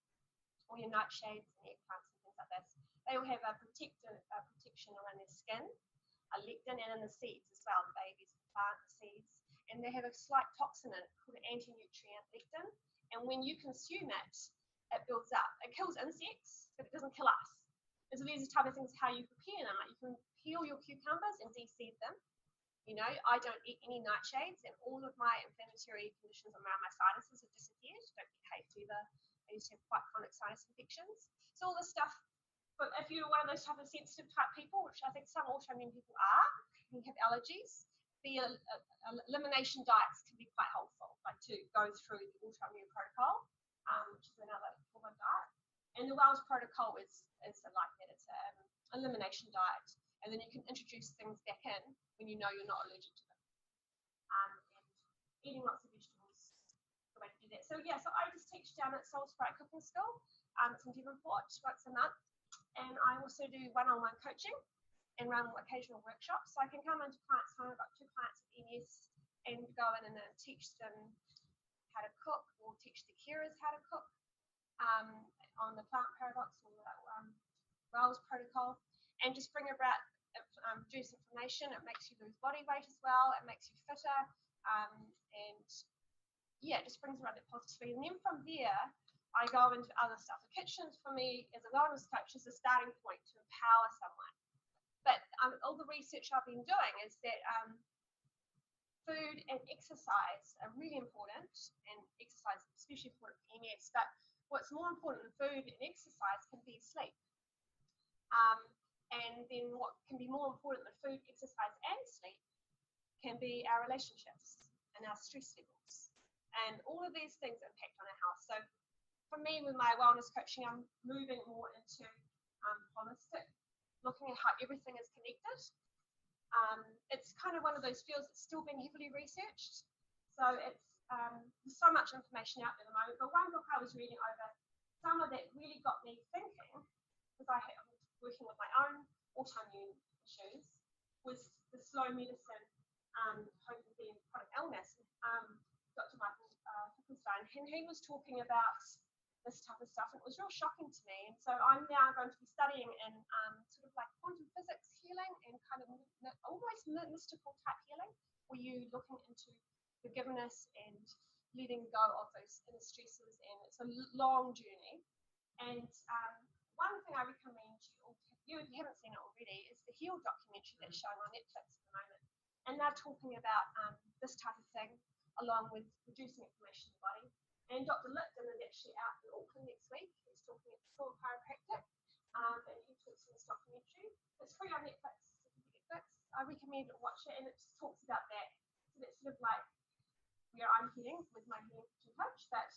E: all your nightshades and eggplants and things like this. They all have a protection around their skin, a lectin, and in the seeds as well, the babies, the plant, the seeds. And they have a slight toxin in it called anti-nutrient lectin. And when you consume it, it builds up. It kills insects, but it doesn't kill us. And so these are the type of things how you prepare them. Like you can peel your cucumbers and de-seed them. You know, I don't eat any nightshades, and all of my inflammatory conditions around my sinuses have disappeared. Don't get hay fever. I used to have quite chronic sinus infections. So all this stuff, but if you're one of those type of sensitive type people, which I think some autoimmune people are, you have allergies, the elimination diets can be quite helpful, like to go through the autoimmune protocol, which is another form of diet. And the Wells protocol is like that. It's an elimination diet. And then you can introduce things back in when you know you're not allergic to them. And eating lots of vegetables is the way to do that. So yeah, so I just teach down at Soul Sprite Cooking School. It's in Devonport once a month. And I also do one-on-one coaching and run occasional workshops. So I can come into clients' home. I've got 2 clients at MS and go in and teach them how to cook, or teach the carers how to cook on the plant paradox or the Wells protocol, and just bring about reduce inflammation. It makes you lose body weight as well. It makes you fitter, and yeah, it just brings around that positivity. And then from there, I go into other stuff. The kitchen for me as a wellness coach is a starting point to empower someone. But all the research I've been doing is that food and exercise are really important, and exercise is especially important for MS. But what's more important than food and exercise can be sleep. And then what can be more important than food, exercise, and sleep can be our relationships and our stress levels. And all of these things impact on our health. So for me, with my wellness coaching, I'm moving more into holistic, looking at how everything is connected. It's kind of one of those fields that's still being heavily researched. So it's there's so much information out there at the moment. But one book I was reading over summer that really got me thinking, because I was working with my own autoimmune issues, was the slow medicine, hope of being chronic illness. Dr. Michael Finkelstein, and he was talking about this type of stuff, and it was real shocking to me. And so I'm now going to be studying in sort of like quantum physics healing and kind of almost mystical type healing, where you're looking into forgiveness and letting go of those inner stresses, and it's a long journey. And one thing I recommend you, if you haven't seen it already, is the Heal documentary that's showing on Netflix at the moment. And they're talking about this type of thing, along with reducing inflammation in the body. And Dr. Lipton is actually out in Auckland next week. He's talking at the Soul Chiropractic, and he talks in this documentary. It's free on Netflix. If you get Netflix, I recommend it, watch it, and it just talks about that. So that's sort of like where I'm heading with my healing kitchen coach. That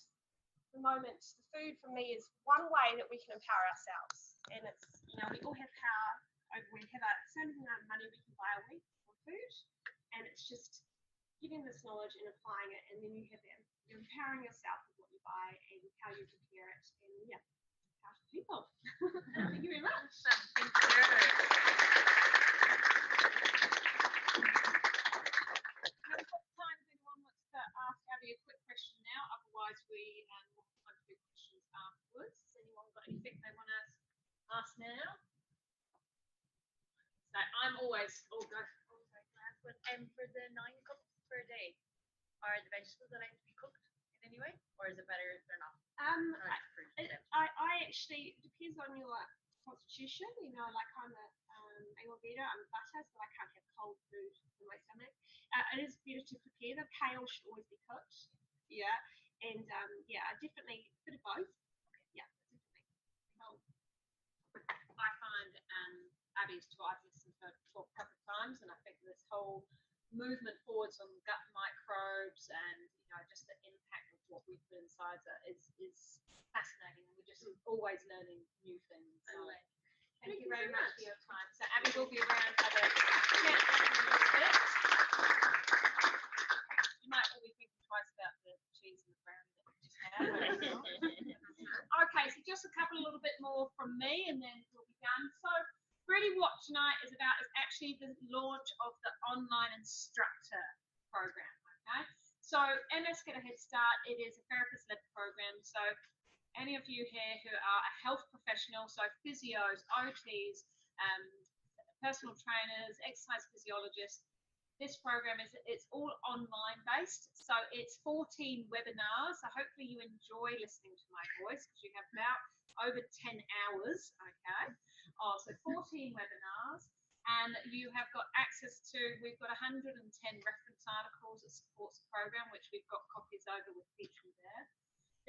E: the moment, the food for me is one way that we can empower ourselves. And it's, you know, we all have power. We have a certain amount of money we can buy a week for food, and it's just getting this knowledge and applying it, and then you have them. You're empowering yourself with what you buy and how you prepare it, and yeah, empower people. Thank you very much.
C: Thank you.
A: Time if anyone wants to ask Abby a quick question now, otherwise we will have time to do questions afterwards. Has anyone got anything they want to ask now? So I'm always all go.
D: And for the 9 cups per day, are the vegetables allowed to be cooked in any way, or is it better if they're not?
E: I actually, it depends on your constitution. You know, like I'm a Ayurveda, I'm butter, so I can't have cold food in my stomach. It is better to prepare. The kale should always be cooked. Yeah, and yeah, definitely a bit of both. Yeah, definitely.
A: I find Abby's taught. I've listened to her talk a couple of times, and I think this whole movement forwards on gut microbes and just the impact of what we put inside is fascinating, and we're just always learning new things. So thank you very much for your time. So Abby will be around for the chat in a little bit. You might all be thinking twice about the cheese and the brownie that we just had. Okay, so just a couple, a little bit more from me, and then we'll be done. So really what tonight is about is actually the launch of the online instructor program, okay? So MS Get a Head Start, it is a therapist-led program. So any of you here who are a health professional, so physios, OTs, personal trainers, exercise physiologists, this program it's all online based. So it's 14 webinars. So hopefully you enjoy listening to my voice, because you have about over 10 hours, okay? So 14 webinars, and you have got access to, we've got 110 reference articles that supports the program, which we've got copies over with Petrie there.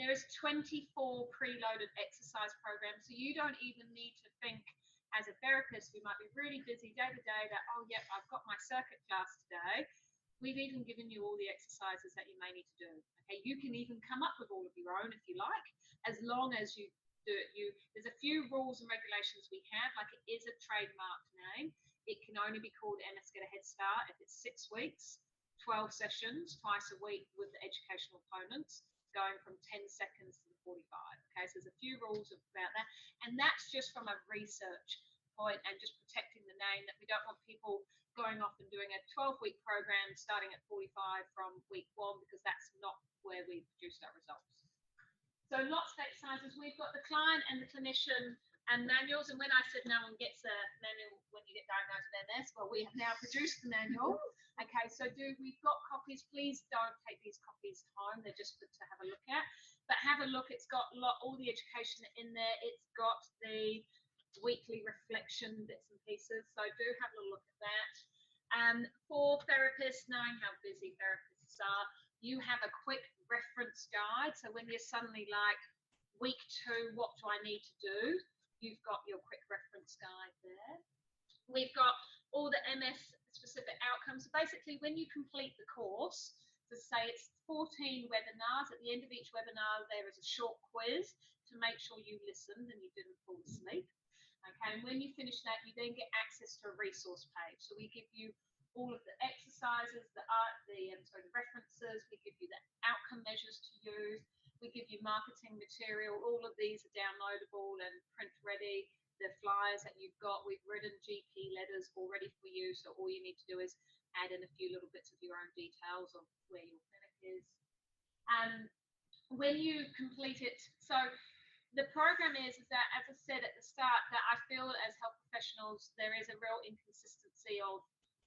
A: There is 24 preloaded exercise programs, so you don't even need to think as a therapist who might be really busy day to day that, oh, yep, I've got my circuit class today. We've even given you all the exercises that you may need to do. Okay, you can even come up with all of your own if you like, as long as you do it. There's a few rules and regulations we have, like it is a trademarked name. It can only be called MS Get a Head Start if it's 6 weeks, 12 sessions, twice a week with the educational opponents, going from 10 seconds to 45. Okay, so there's a few rules about that, and that's just from a research point and just protecting the name, that we don't want people going off and doing a 12-week program starting at 45 from week 1, because that's not where we produced our results. So lots of exercises. We've got the client and the clinician and manuals, and when I said no one gets a manual when you get diagnosed with MS, well, we have now produced the manual. Okay, so we've got copies. Please don't take these copies home. They're just good to have a look at. But have a look. It's got all the education in there. It's got the weekly reflection bits and pieces. So do have a look at that. For therapists, knowing how busy therapists are, you have a quick reference guide. So when you're suddenly like, week 2, what do I need to do? You've got your quick reference guide there. We've got all the MS specific outcomes. So basically, when you complete the course, so say it's 14 webinars, at the end of each webinar, there is a short quiz to make sure you listened and you didn't fall asleep. Okay, and when you finish that, you then get access to a resource page. So we give you all of the exercises, the references, we give you the outcome measures to use, we give you marketing material. All of these are downloadable and print ready. The flyers that you've got, we've written GP letters already for you, so all you need to do is add in a few little bits of your own details of where your clinic is. When you complete it, so the program is that, as I said at the start, that I feel as health professionals there is a real inconsistency of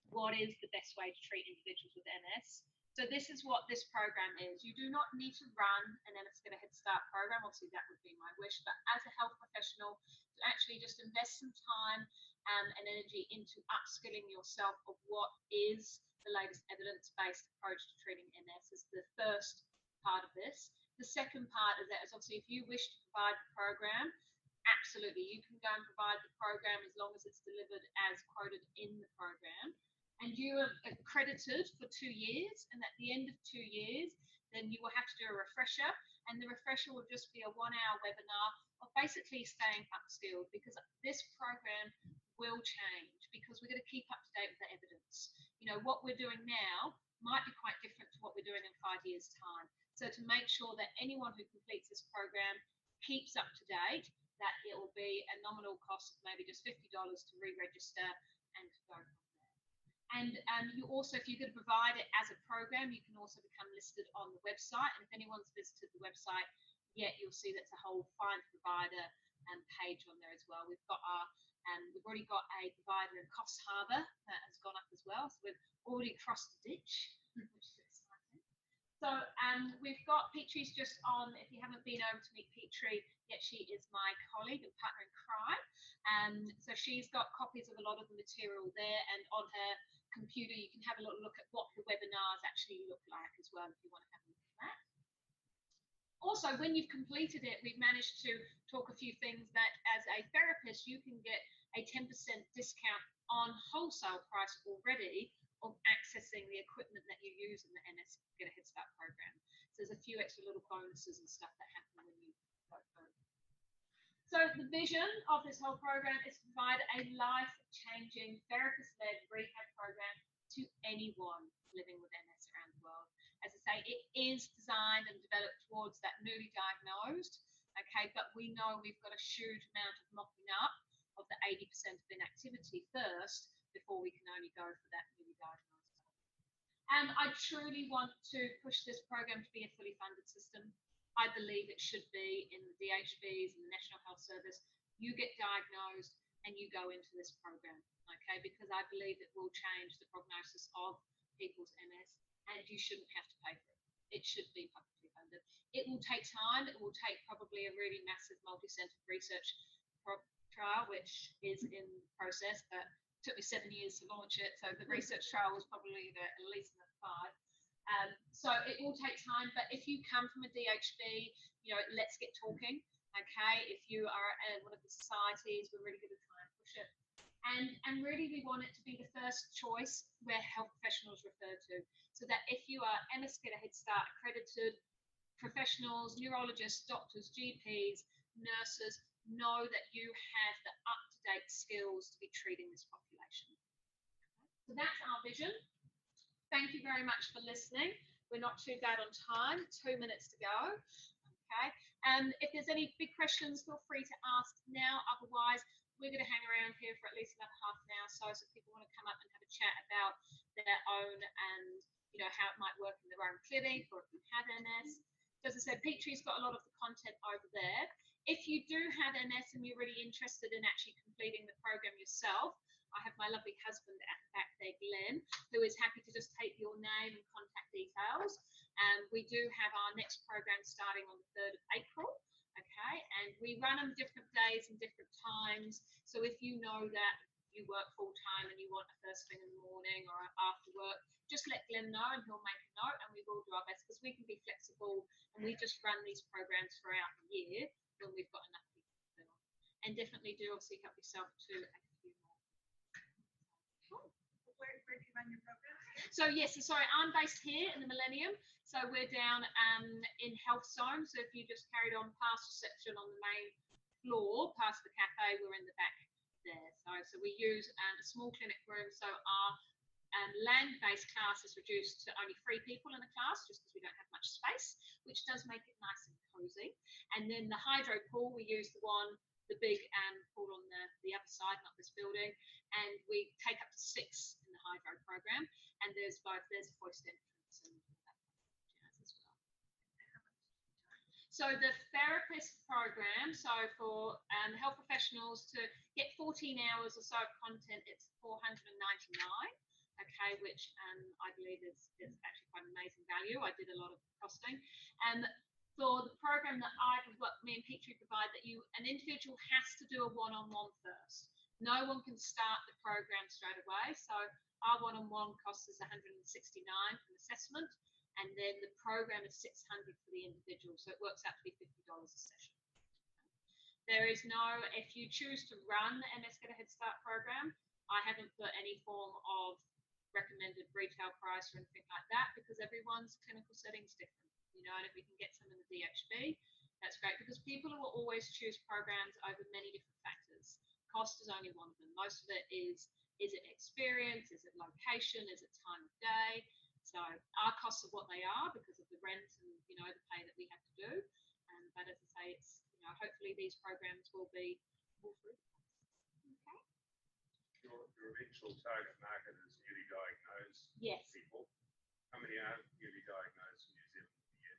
A: what is the best way to treat individuals with MS. So this is what this program is. You do not need to run an MS Get a Head Start program. Obviously, that would be my wish. But as a health professional, to actually just invest some time and energy into upskilling yourself of what is the latest evidence-based approach to treating MS is the first part of this. The second part is that, obviously, if you wish to provide the program, absolutely, you can go and provide the program as long as it's delivered as quoted in the program. And you are accredited for 2 years, and at the end of 2 years, then you will have to do a refresher, and the refresher will just be a 1-hour webinar of basically staying upskilled, because this program will change, because we're going to keep up to date with the evidence. You know, what we're doing now might be quite different to what we're doing in 5 years' time. So to make sure that anyone who completes this program keeps up to date, that it will be a nominal cost of maybe just $50 to re-register and to go from there. And you also, if you're going to provide it as a program, you can also become listed on the website. And if anyone's visited the website yet, you'll see that's a whole find provider page on there as well. We've got we've already got a provider in Coffs Harbour that has gone up as well. So we've already crossed the ditch, which is exciting. So we've got Petrie's just on. If you haven't been over to meet Petrie yet, she is my colleague and partner in crime. So she's got copies of a lot of the material there, and on her computer you can have a little look at what the webinars actually look like as well, if you want to have a look at that. Also, when you've completed it, we've managed to talk a few things that as a therapist you can get a a 10% discount on wholesale price already of accessing the equipment that you use in the MS Get a Head Start program. So there's a few extra little bonuses and stuff that happen when you go through. So the vision of this whole program is to provide a life-changing, therapist-led rehab program to anyone living with MS around the world. As I say, it is designed and developed towards that newly diagnosed, okay, but we know we've got a huge amount of mopping up of the 80% of inactivity first before we can only go for that newly diagnosed. And I truly want to push this program to be a fully funded system. I believe it should be in the DHBs and the National Health Service. You get diagnosed and you go into this program, okay, because I believe it will change the prognosis of people's MS, and you shouldn't have to pay for it. It should be publicly funded. It will take time. It will take probably a really massive multi-centered research trial, which is in process, but it took me 7 years to launch it. So the research trial was probably at least another 5. So it will take time, but if you come from a DHB, you know, let's get talking, okay? If you are at one of the societies, we're really going to try and push it. And really we want it to be the first choice where health professionals refer to, so that if you are MS Get a Head Start accredited professionals, neurologists, doctors, GPs, nurses, know that you have the up-to-date skills to be treating this population. So that's our vision. Thank you very much for listening. We're not too bad on time, 2 minutes to go. Okay. And if there's any big questions, feel free to ask now. Otherwise, we're going to hang around here for at least another half an hour. So if people want to come up and have a chat about their own and, you know, how it might work in their own clinic, or if you have MS. So as I said, Petrie's got a lot of the content over there. If you do have MS and you're really interested in actually completing the program yourself, I have my lovely husband at the back there, Glenn, who is happy to just take your name and contact details. We do have our next program starting on the 3rd of April, okay? And we run them different days and different times. So if you know that you work full time and you want a first thing in the morning or after work, just let Glenn know and he'll make a note, and we will do our best, because we can be flexible and we just run these programs throughout the year when we've got enough people to fill. And definitely do obviously help yourself to a few more. Cool.
B: Where do you run your programs?
A: So yes, sorry, I'm based here in the Millennium. So we're down in Health Zone. So if you just carried on past reception on the main floor, past the cafe, we're in the back there. So we use a small clinic room. So our land-based class is reduced to only 3 people in the class, just because we don't have much space, which does make it nice and cozy. And then the hydro pool, we use the big pool on the other side, not this building, and we take up to 6 in the hydro program. And there's a hoist entrance and all that as well. So the therapist program, so for health professionals to get 14 hours or so of content, it's $499. Okay, which I believe is actually quite an amazing value. I did a lot of costing. And for the program that me and Petrie provide, that an individual has to do a one-on-one first. No one can start the program straight away. So our one-on-one cost is $169 for an assessment, and then the program is $600 for the individual. So it works out to be $50 a session. There is no, if you choose to run the MS Get a Head Start program, I haven't put any form of recommended retail price or anything like that, because everyone's clinical setting's different, you know. And if we can get some in the DHB, that's great, because people will always choose programs over many different factors. Cost is only one of them. Most of it is it experience, is it location, is it time of day? So our costs are what they are because of the rent and, you know, the pay that we have to do. But as I say, it's, you know, hopefully these programs will be more fruitful. Okay.
F: Your eventual target market is newly diagnosed people. How many are newly diagnosed in New Zealand a year?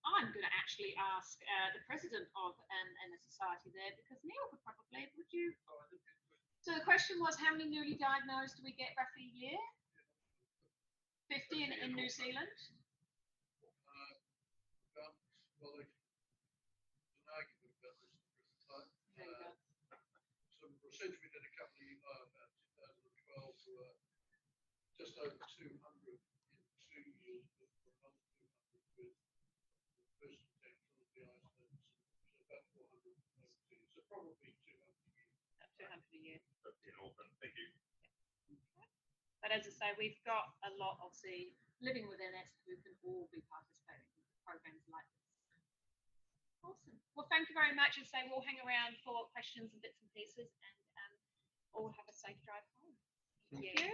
A: I'm going to actually ask the president of a society there, because Neil could probably, would you? So the question was, how many newly diagnosed do we get roughly a year? 50 in New Zealand?
G: Well, there's an argument about this at the present time. Some research we did a couple of about 2012 were just over 200 in 2 years, but for another 200 with first attempt on the Iceland, so about 400 over 2 years, so probably 200 a year.
C: 200 a year.
F: In Auckland. Thank you.
C: But as I say, we've got a lot of
A: See, living with MS who can all be participating in programs like this. Awesome. Well, thank you very much, and say we'll hang around for questions and bits and pieces, and all have a safe drive home. Thank you.